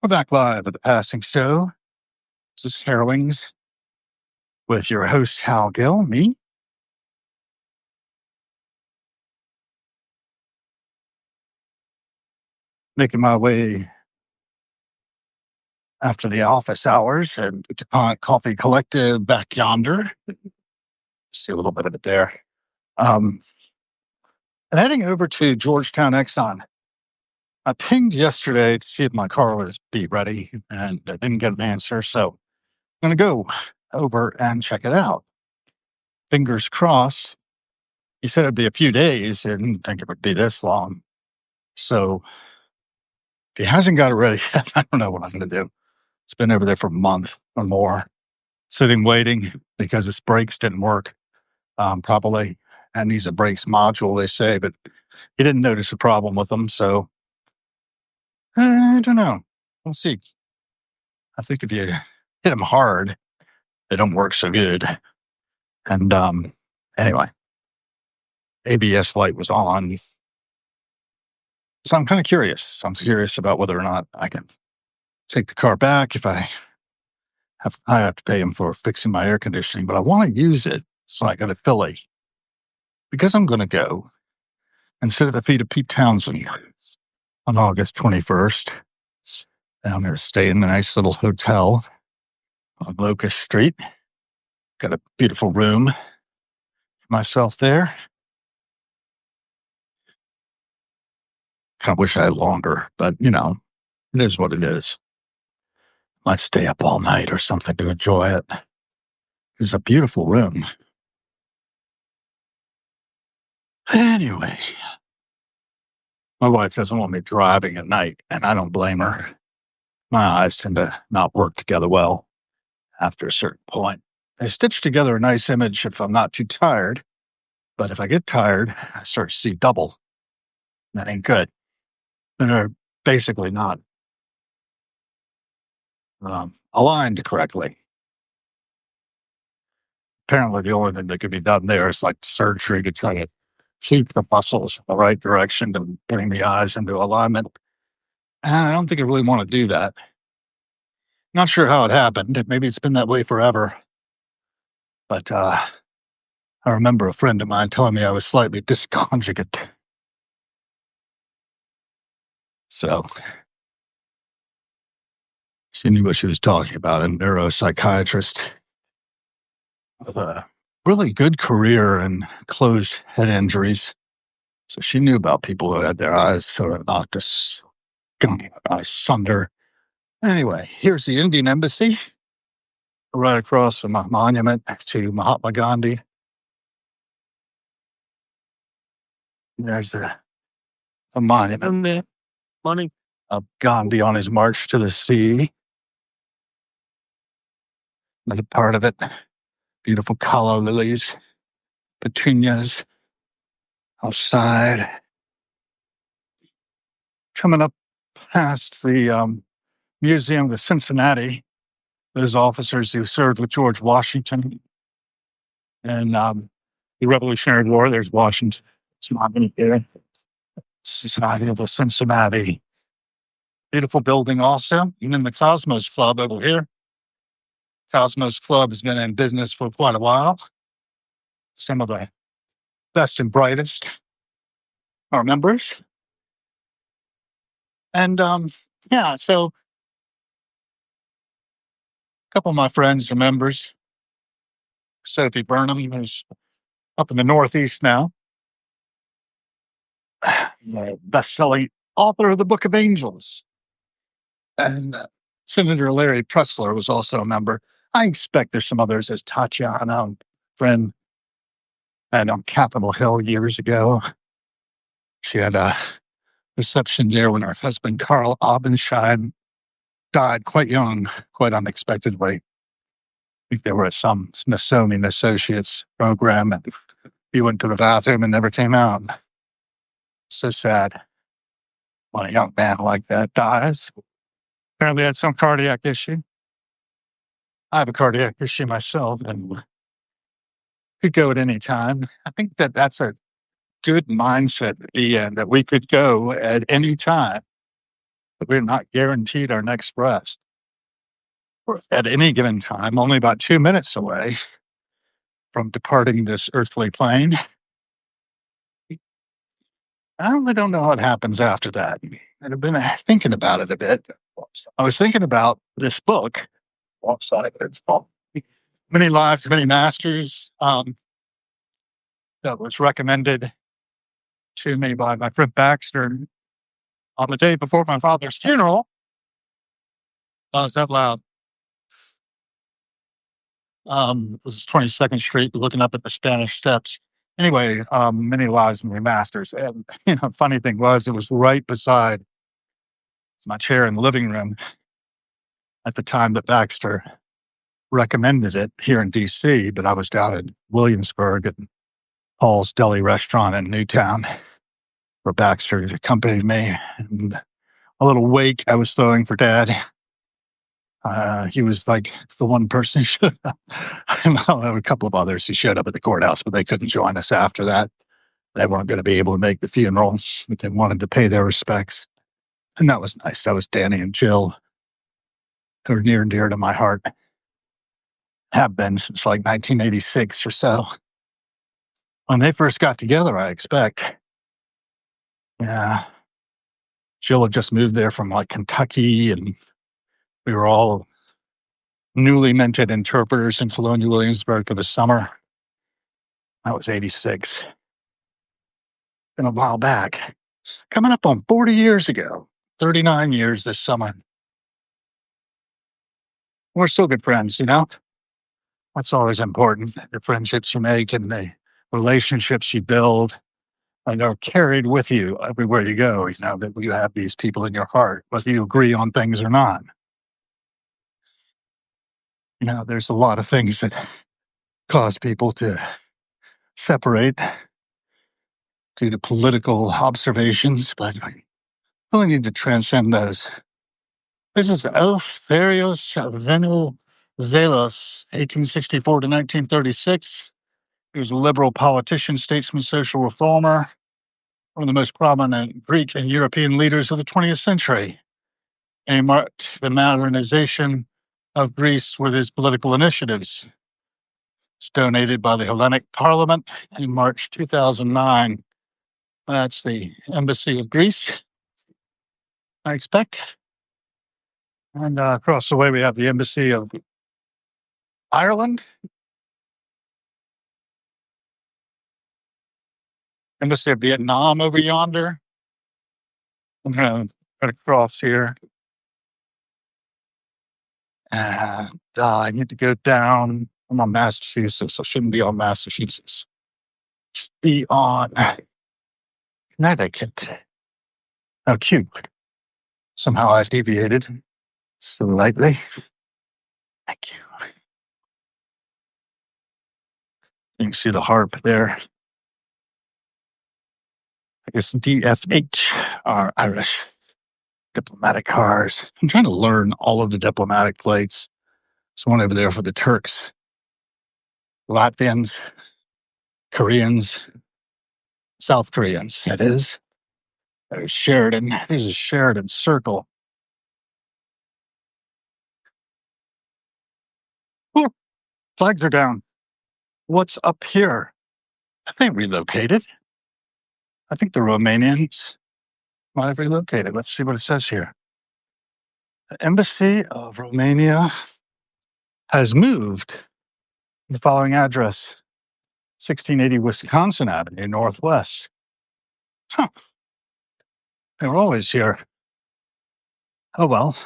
We're back live at the Passing Show. This is Harrowings with your host, Hal Gill, me. Making my way after the office hours at the DuPont Coffee Collective back yonder. See a little bit of it there. And heading over to Georgetown Exxon. I pinged yesterday to see if my car was beat ready, and I didn't get an answer, so I'm going to go over and check it out. Fingers crossed. He said it'd be a few days. I didn't think it would be this long. So if he hasn't got it ready yet, I don't know what I'm going to do. It's been over there for a month or more, sitting waiting because its brakes didn't work properly. And needs a brakes module, they say, but he didn't notice a problem with them. So I don't know. We'll see. I think if you hit them hard, they don't work so good. And anyway, ABS light was on. So I'm kind of curious. I'm curious about whether or not I can take the car back if I have to pay him for fixing my air conditioning, but I want to use it so I go to Philly because I'm going to go and sit at the feet of Pete Townsend on August 21st. And I'm going to stay in a nice little hotel on Locust Street. Got a beautiful room for myself there. Kind of wish I had longer, but it is what it is. Might stay up all night or something to enjoy it. It's a beautiful room. Anyway, my wife doesn't want me driving at night, and I don't blame her. My eyes tend to not work together well after a certain point. I stitch together a nice image if I'm not too tired, but if I get tired, I start to see double. That ain't good. They're basically not aligned correctly. Apparently, the only thing that could be done there is like surgery to try to keep the muscles in the right direction and bring the eyes into alignment. And I don't think I really want to do that. Not sure how it happened. Maybe it's been that way forever. But I remember a friend of mine telling me I was slightly dysconjugate. So she knew what she was talking about, a neuropsychiatrist with a really good career in closed head injuries. So she knew about people who had their eyes sort of knocked asunder. Anyway, here's the Indian Embassy, right across from a monument to Mahatma Gandhi. There's a monument of Gandhi on his march to the sea. Another part of it, beautiful calla lilies, petunias outside. Coming up past the Museum of Cincinnati, those officers who served with George Washington and the Revolutionary War. There's Washington. It's monument here. Society of the Cincinnati. Beautiful building also. Even the Cosmos Club over here. Cosmos Club has been in business for quite a while. Some of the best and brightest are members. And so a couple of my friends are members. Sophie Burnham, who's up in the Northeast now, the best-selling author of the Book of Angels. And Senator Larry Pressler was also a member. I expect there's some others. There's Tatiana, a friend, and on Capitol Hill years ago. She had a reception there when her husband, Carl Abendscheid, died quite young, quite unexpectedly. I think there was some Smithsonian Associates program, and he went to the bathroom and never came out. So sad when a young man like that dies. Apparently had some cardiac issue. I have a cardiac issue myself and could go at any time. I think that's a good mindset to be in, that we could go at any time. We're not guaranteed our next breath. We're at any given time, only about 2 minutes away from departing this earthly plane. I really don't know what happens after that. I've been thinking about it a bit. I was thinking about this book, it's called Many Lives, Many Masters, that was recommended to me by my friend Baxter on the day before my father's funeral. Oh, it's that loud. This is 22nd Street, looking up at the Spanish Steps. Anyway, Many Lives, Many Masters. And, funny thing was, it was right beside my chair in the living room at the time that Baxter recommended it here in DC, but I was down in Williamsburg at Paul's Deli Restaurant in Newtown where Baxter accompanied me. And a little wake I was throwing for Dad. He was like the one person who showed up. Well, there were a couple of others who showed up at the courthouse, but they couldn't join us after that. They weren't going to be able to make the funeral, but they wanted to pay their respects. And that was nice. That was Danny and Jill, who are near and dear to my heart. Have been since like 1986 or so. When they first got together, I expect. Yeah. Jill had just moved there from like Kentucky, and we were all newly minted interpreters in Colonial Williamsburg for the summer. That was 86. Been a while back. Coming up on 40 years ago. 39 years this summer. We're still good friends, That's always important. The friendships you make and the relationships you build, and are carried with you everywhere you go. That you have these people in your heart, whether you agree on things or not. There's a lot of things that cause people to separate due to political observations, but I really need to transcend those. This is Eleftherios Venizelos, 1864 to 1936. He was a liberal politician, statesman, social reformer, one of the most prominent Greek and European leaders of the 20th century. And he marked the modernization of Greece with his political initiatives. It's donated by the Hellenic Parliament in March 2009. That's the Embassy of Greece, I expect. And across the way, we have the Embassy of Ireland, Embassy of Vietnam over yonder. I'm going to right across here. And I need to go down. I'm on Massachusetts. I shouldn't be on Massachusetts. Should be on Connecticut. Oh, cute. Somehow I deviated slightly. Thank you. You can see the harp there. I guess DFH are Irish diplomatic cars. I'm trying to learn all of the diplomatic plates. There's one over there for the Turks, Latvians, Koreans, South Koreans, that is. There's Sheridan. There's a Sheridan Circle. Oh, flags are down. What's up here? I think relocated. I think the Romanians might have relocated. Let's see what it says here. The Embassy of Romania has moved. The following address, 1680 Wisconsin Avenue, Northwest. Huh. They were always here. Oh, well.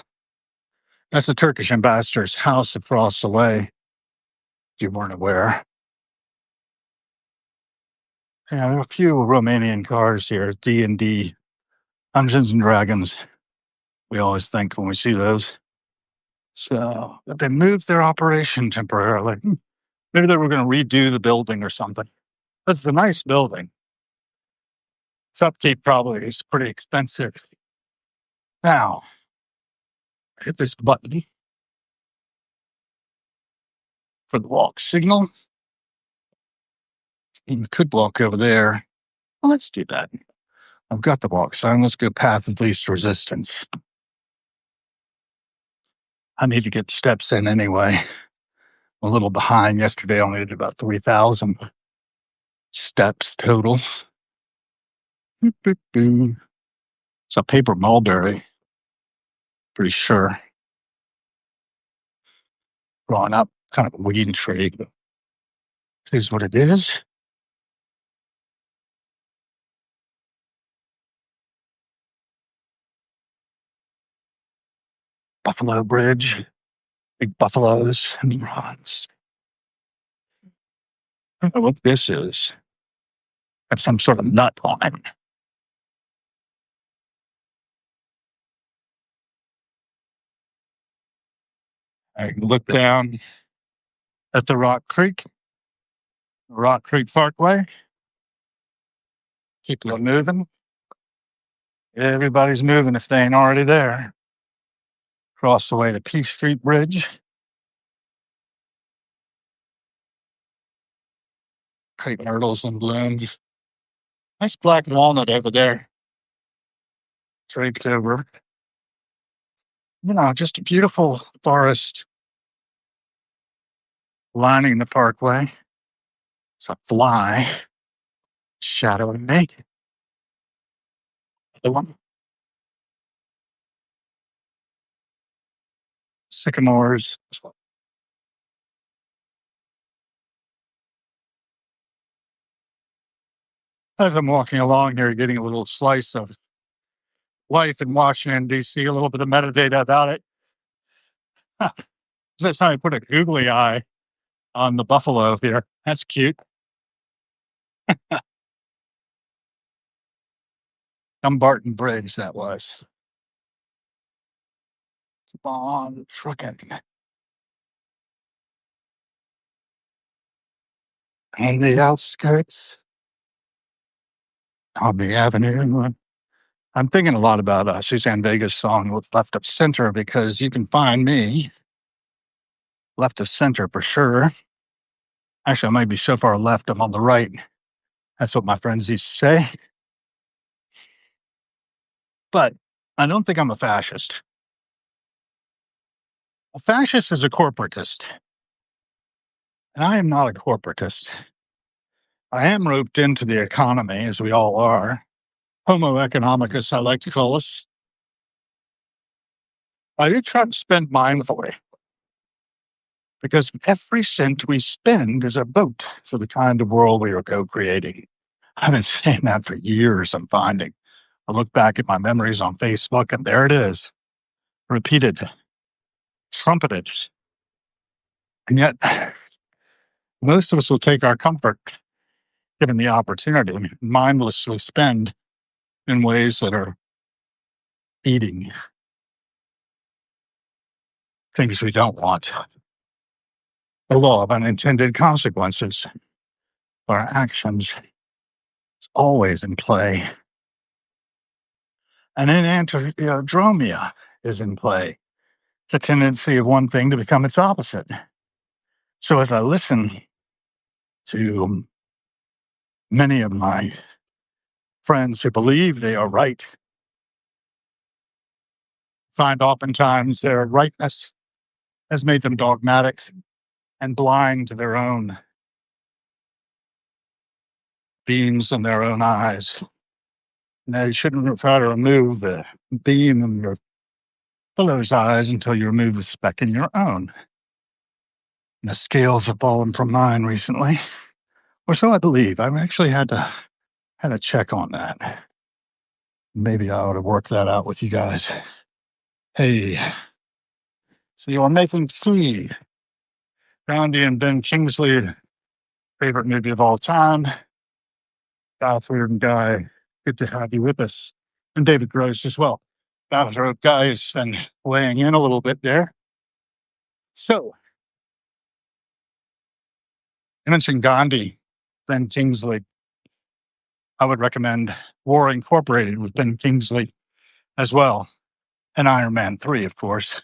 That's the Turkish ambassador's house across the way, if you weren't aware. Yeah, there are a few Romanian cars here, D&D, Dungeons and Dragons. We always think when we see those. So, but they moved their operation temporarily. Maybe they were going to redo the building or something. That's a nice building. Its upkeep probably is pretty expensive. Now, hit this button for the walk signal. You could walk over there. Well, let's do that. I've got the walk sign. Let's go path of least resistance. I need to get steps in anyway. I'm a little behind yesterday. I only did about 3,000 steps total. It's a paper mulberry, pretty sure. Growing up, kind of a weed tree. But it is what it is. Buffalo Bridge, big buffaloes and rods. I don't know what this is. Got some sort of nut on it. I look down at the Rock Creek Parkway. People are moving. Everybody's moving if they ain't already there. Cross the way to Peace Street Bridge. Crepe myrtles in bloom. Nice black walnut over there. Draped over. Just a beautiful forest lining the parkway. It's a fly shadowing me. The one. Sycamores. As I'm walking along here, getting a little slice of life in Washington, D.C., a little bit of metadata about it. That's how I put a googly eye on the buffalo here. That's cute. Dumbarton Bridge, that was. Keep on trucking. On the outskirts, on the avenue. I'm thinking a lot about Suzanne Vega's song with Left of Center because you can find me left of center for sure. Actually, I might be so far left, I'm on the right. That's what my friends used to say. But I don't think I'm a fascist. A fascist is a corporatist. And I am not a corporatist. I am roped into the economy, as we all are. Homo economicus, I like to call us. I do try to spend mindfully because every cent we spend is a vote for the kind of world we are co-creating. I've been saying that for years, I'm finding. I look back at my memories on Facebook, and there it is, repeated, trumpeted. And yet, most of us will take our comfort, given the opportunity, mindlessly spend in ways that are feeding things we don't want. The law of unintended consequences for our actions is always in play. And antiandromia is in play, the tendency of one thing to become its opposite. So as I listen to many of my friends who believe they are right, find oftentimes their rightness has made them dogmatic and blind to their own beams in their own eyes. And they shouldn't try to remove the beam in your fellow's eyes until you remove the speck in your own. And the scales have fallen from mine recently, or so I believe. I've actually had to check on that. Maybe I ought to work that out with you guys. Hey, so you're making tea. Gandhi and Ben Kingsley, favorite movie of all time. Bathrobe Guy, good to have you with us. And David Gross as well. Bathrobe Guy has been weighing in a little bit there. So, you mentioned Gandhi, Ben Kingsley. I would recommend War Incorporated with Ben Kingsley as well. And Iron Man 3, of course,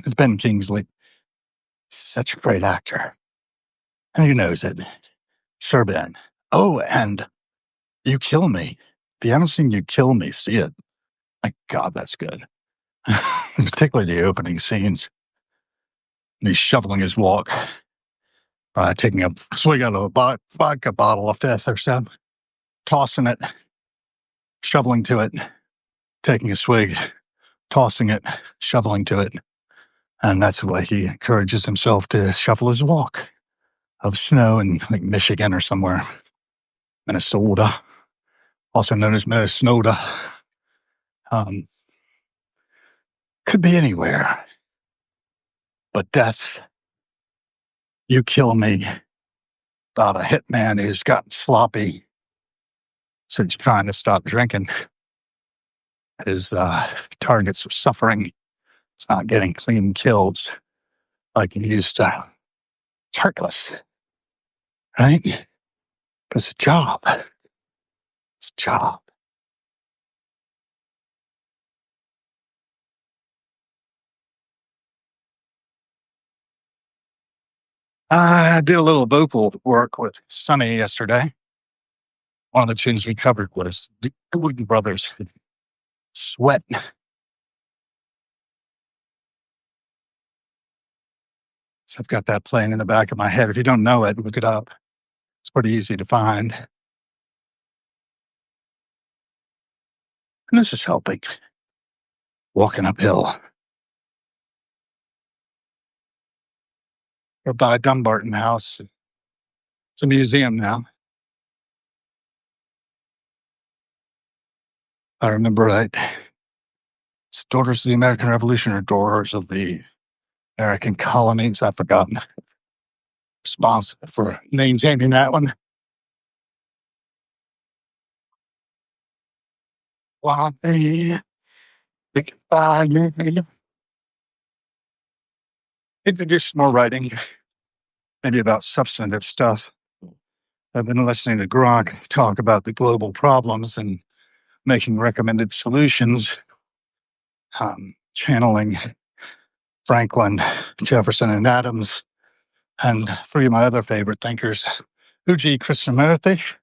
with Ben Kingsley. Such a great actor. And who knows it? Sir Ben. Oh, and You Kill Me. If you haven't seen You Kill Me, see it. My God, that's good. particularly the opening scenes. He's shoveling his walk, taking a swig out of a vodka bottle, a fifth or so, tossing it, shoveling to it, taking a swig, tossing it, shoveling to it. And that's the way he encourages himself to shovel his walk of snow in like Michigan or somewhere. Minnesota, also known as Minnesota. Could be anywhere. But death, you kill me, about a hitman who's gotten sloppy. So he's trying to stop drinking. His targets are suffering. It's not getting clean kills like he used to. Heartless, right? But it's a job. It's a job. I did a little vocal work with Sonny yesterday. One of the tunes we covered was the Wooden Brothers, Sweat. So I've got that playing in the back of my head. If you don't know it, look it up. It's pretty easy to find. And this is helping. Walking uphill. We're by Dumbarton House. It's a museum now. I remember right. It's Daughters of the American Revolution or Daughters of the American Colonies. I've forgotten. Responsible for maintaining that one. One day, introduce more writing, maybe about substantive stuff. I've been listening to Gronk talk about the global problems and making recommended solutions, channeling Franklin, Jefferson, and Adams, and three of my other favorite thinkers, Uji Krishnamurti,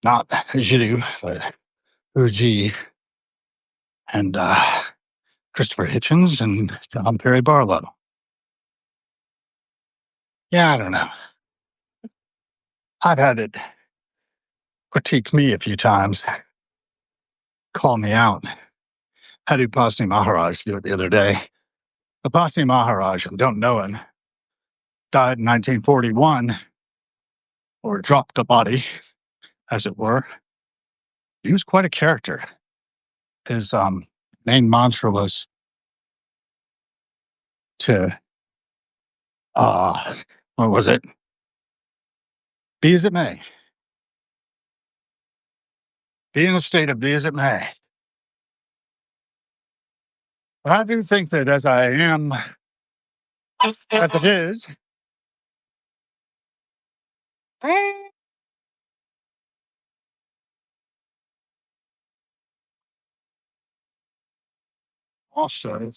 not Jiddu, but Uji, and Christopher Hitchens, and John Perry Barlow. Yeah, I don't know. I've had it critique me a few times, call me out. Had Upasni Maharaj do it the other day. Upasni Maharaj, who don't know him, died in 1941, or dropped a body, as it were. He was quite a character. His main mantra was to, what was it? Be as it may. Be in a state of be as it may. But I do think that as I am, as it is, also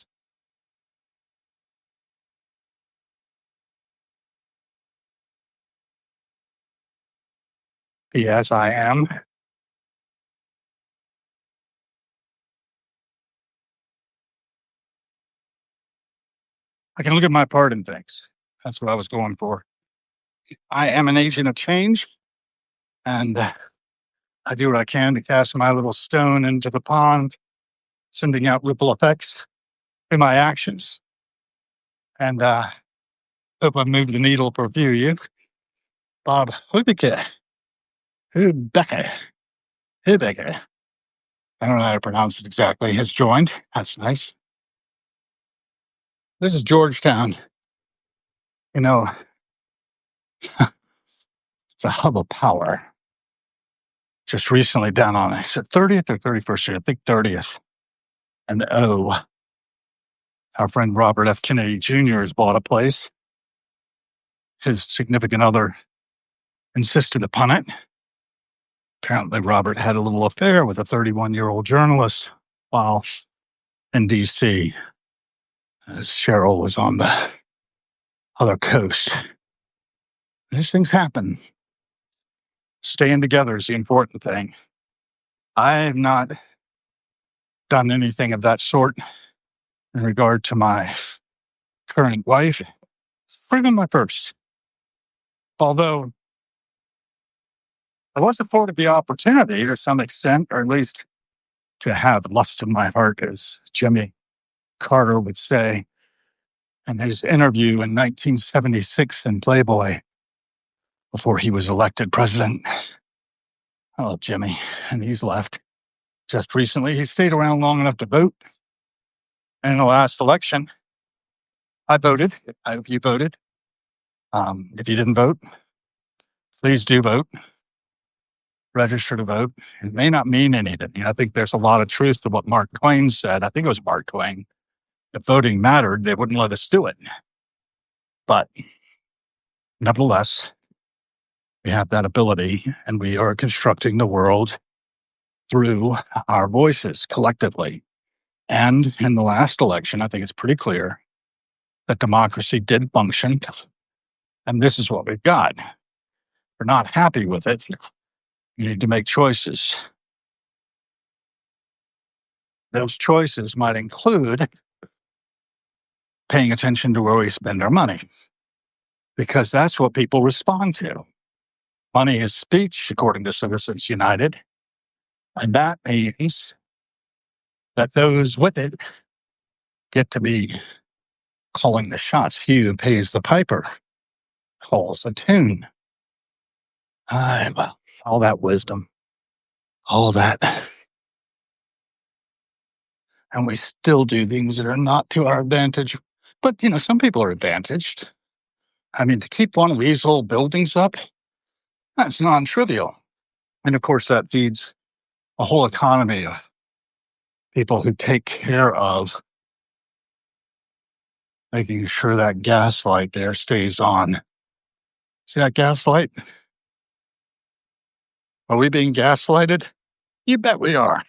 be as I am. I can look at my part in things. That's what I was going for. I am an agent of change, and I do what I can to cast my little stone into the pond, sending out ripple effects through my actions. And hope I've moved the needle for a few of you. Bob Hubeke, Hubeke, Hubeke. I don't know how to pronounce it exactly. Has joined. That's nice. This is Georgetown. You know, it's a hub of power. Just recently down on, is it 30th or 31st Street? I think 30th. And our friend Robert F. Kennedy Jr. has bought a place. His significant other insisted upon it. Apparently, Robert had a little affair with a 31-year-old journalist while in D.C. as Cheryl was on the other coast. These things happen. Staying together is the important thing. I am not done anything of that sort in regard to my current wife. Or even my first. Although I was afforded the opportunity to some extent, or at least to have lust in my heart, as Jimmy Carter would say in his interview in 1976 in Playboy before he was elected president. Oh, Jimmy, and he's left. Just recently, he stayed around long enough to vote. And in the last election, I voted. I hope you voted. If you didn't vote, please do vote. Register to vote. It may not mean anything. I think there's a lot of truth to what Mark Twain said. I think it was Mark Twain. If voting mattered, they wouldn't let us do it. But nevertheless, we have that ability, and we are constructing the world through our voices collectively. And in the last election, I think it's pretty clear that democracy did function. And this is what we've got. We're not happy with it. You need to make choices. Those choices might include paying attention to where we spend our money, because that's what people respond to. Money is speech, according to Citizens United. And that means that those with it get to be calling the shots. He who pays the piper calls the tune. Well, all that wisdom, all that. And we still do things that are not to our advantage. But, some people are advantaged. I mean, to keep one of these old buildings up, that's non-trivial. And of course, that feeds a whole economy of people who take care of making sure that gas light there stays on. See that gas light? Are we being gaslighted? You bet we are.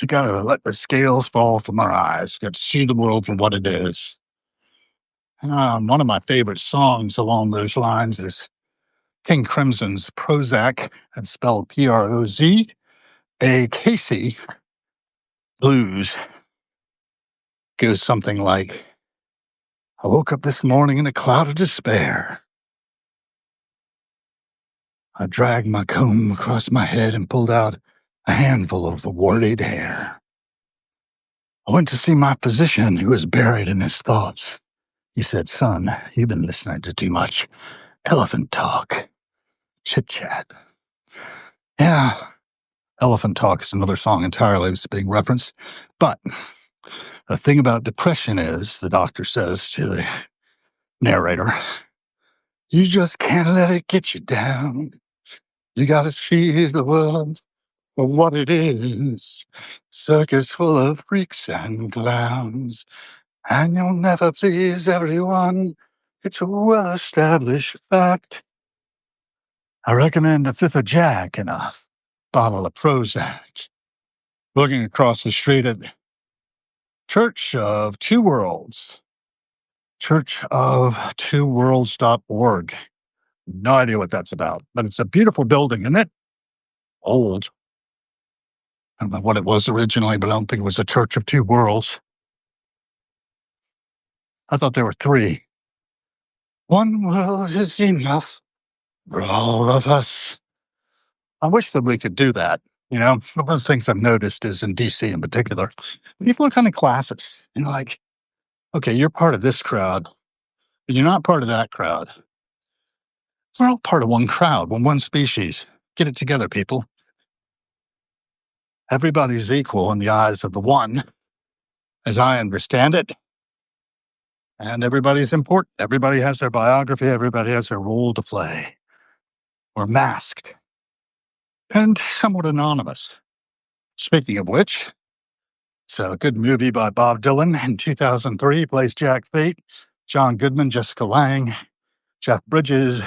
You gotta let the scales fall from our eyes. You got to see the world for what it is. One of my favorite songs along those lines is King Crimson's Prozac, that's spelled Prozakc blues. Goes something like, I woke up this morning in a cloud of despair. I dragged my comb across my head and pulled out a handful of the worried hair. I went to see my physician, who was buried in his thoughts. He said, son, you've been listening to too much elephant talk, chit-chat. Yeah, Elephant Talk is another song entirely was being referenced. But the thing about depression is, the doctor says to the narrator, you just can't let it get you down. You gotta see the world for what it is. Circus full of freaks and clowns. And you'll never please everyone. It's a well-established fact. I recommend a fifth of Jack and a bottle of Prozac. Looking across the street at the Church of Two Worlds. churchoftwoworlds.org. No idea what that's about, but it's a beautiful building, isn't it? Old. I don't know what it was originally, but I don't think it was a Church of Two Worlds. I thought there were three. One world is enough for all of us. I wish that we could do that. One of the things I've noticed is in DC in particular, people are kind of classist. Like, okay, you're part of this crowd, but you're not part of that crowd. We're all part of one crowd, one species. Get it together, people. Everybody's equal in the eyes of the one, as I understand it. And everybody's important. Everybody has their biography. Everybody has their role to play. We're masked and somewhat anonymous. Speaking of which, it's a good movie by Bob Dylan in 2003. He plays Jack Fate, John Goodman, Jessica Lange, Jeff Bridges,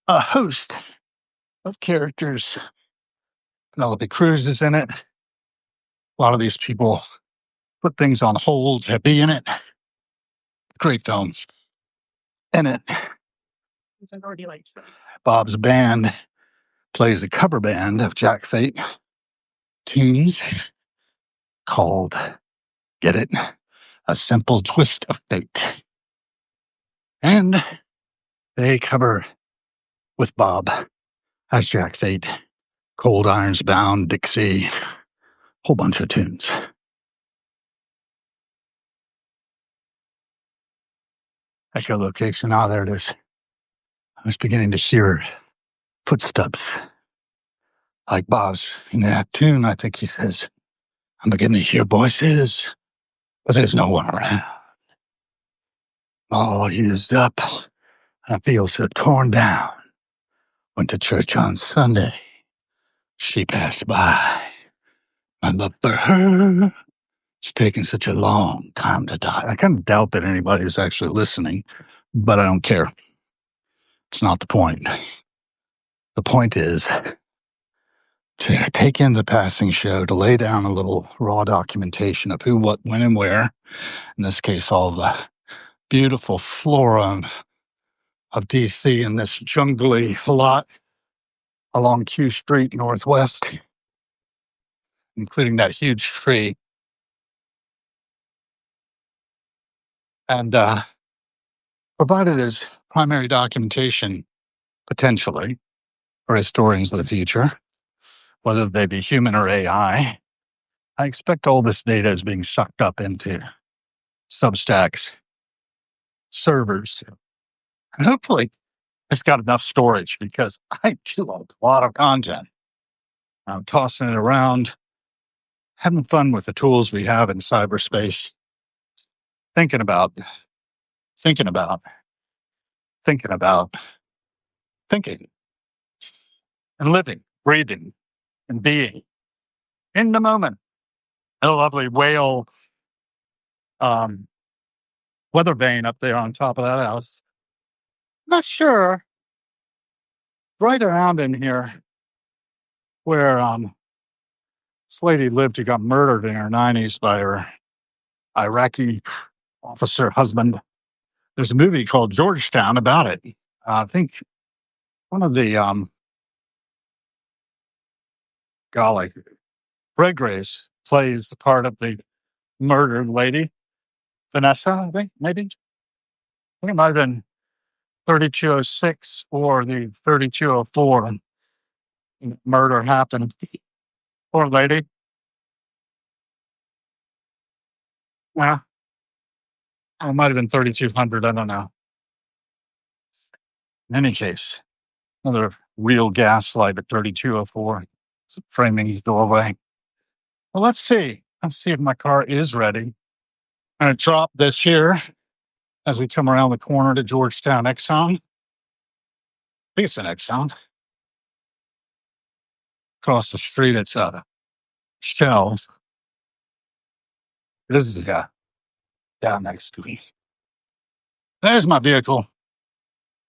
a host of characters. Penelope Cruz is in it. A lot of these people put things on hold to be in it. Great films. In it, Bob's band plays a cover band of Jack Fate. tunes called, get it, A Simple Twist of Fate. And they cover with Bob as Jack Fate, Cold Irons Bound, Dixie, whole bunch of tunes. Echolocation. Ah, there it is. I was beginning to hear footsteps like Bob's in that tune. I think he says, I'm beginning to hear voices, but there's no one around. All used up. I feel so torn down. Went to church on Sunday. She passed by. My love for her. It's taken such a long time to die. I kind of doubt that anybody is actually listening, but I don't care. It's not the point. The point is to take in the passing show, to lay down a little raw documentation of who, what, when, and where. In this case, all the beautiful flora of DC in this jungly lot along Q Street Northwest, including that huge tree. And provided as primary documentation, potentially, for historians of the future, whether they be human or AI. I expect all this data is being sucked up into Substack's servers. And hopefully it's got enough storage because I do a lot of content. I'm tossing it around, having fun with the tools we have in cyberspace, thinking about, thinking, and living, breathing, and being in the moment. And a lovely whale weather vane up there on top of that house. Not sure. Right around in here where this lady lived who got murdered in her 90s by her Iraqi officer husband. There's a movie called Georgetown about it. I think one of the Redgraves plays the part of the murdered lady. Vanessa, I think, maybe. I think it might have been 3206 or the 3204 murder happened. Poor lady. Yeah. It might have been 3200. I don't know. In any case, another real gaslight at 3204. Framing his doorway. Well, let's see. Let's see if my car is ready. I'm going to drop this here as we come around the corner to Georgetown Exxon. I think it's an Exxon. Across the street, it's a Shell. This is down next to me. There's my vehicle.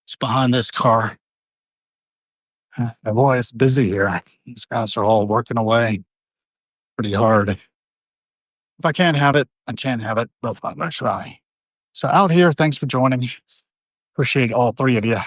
It's behind this car. Boy, it's busy here. These guys are all working away pretty hard. If I can't have it, I can't have it, but I'm going to try. So out here, thanks for joining me. Appreciate all three of you.